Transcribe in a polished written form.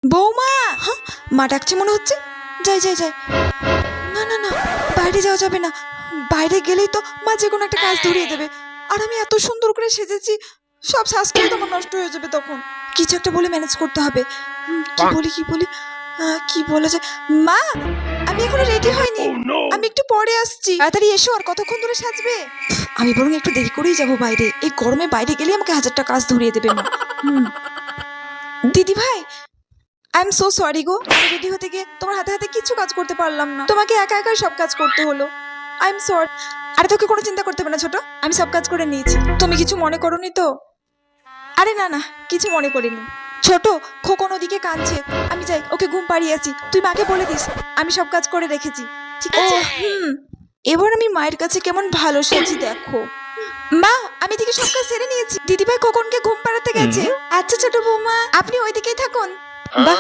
বৌমা, হ্যাঁ মা ডাকছে মনে হচ্ছে। যাই যাই যাই। না না না, বাইরে যাওয়া যাবে না। বাইরে গেলেই তো মা যে কোনো একটা কাজ ধরিয়ে দেবে। আর আমি এত সুন্দর করে সেজেছি, সব সাজটাই তো আমার নষ্ট হয়ে যাবে তখন। কিছু একটা বলে ম্যানেজ করতে হবে। কি বলা যায়? মা, আমি এখনো রেডি হয়নি। আমি একটু পরে আসছি, তাড়াতাড়ি এসো। আর কতক্ষণ ধরে সাজবে? আমি বরং একটু দেরি করেই যাবো বাইরে। এই গরমে বাইরে গেলে আমাকে হাজারটা কাজ ধরিয়ে দেবে মা। দিদি ভাই, আই এম সো সরি গো। আমি রেডি হতে গিয়ে তোমার হাতে হাতে কিছু কাজ করতে পারলাম না। তোমাকে একা একাই সব কাজ করতে হলো। I am sorry. আরে তোকে কোনো চিন্তা করতে হবে না ছোট, আমি সব কাজ করে নিয়েছি। তুমি কিছু মনে করোনি তো? আরে না না, কিছু মনে করিনি। ছোট, খোকন ওদিকে কাঁদছে, আমি যাই ওকে ঘুম পাড়িয়ে আছি। তুই মাকে বলে দিস আমি সব কাজ করে রেখেছি, ঠিক আছে? এবার আমি মায়ের কাছে কেমন ভালো সেজেছি দেখো। মা, আমি এদিকে সব কাজ সেরে নিয়েছি। দিদিভাই খোকনকে ঘুম পাড়াতে গেছে। আচ্ছা ছোট বৌমা, আপনি ওইদিকেই থাকুন। বাহ,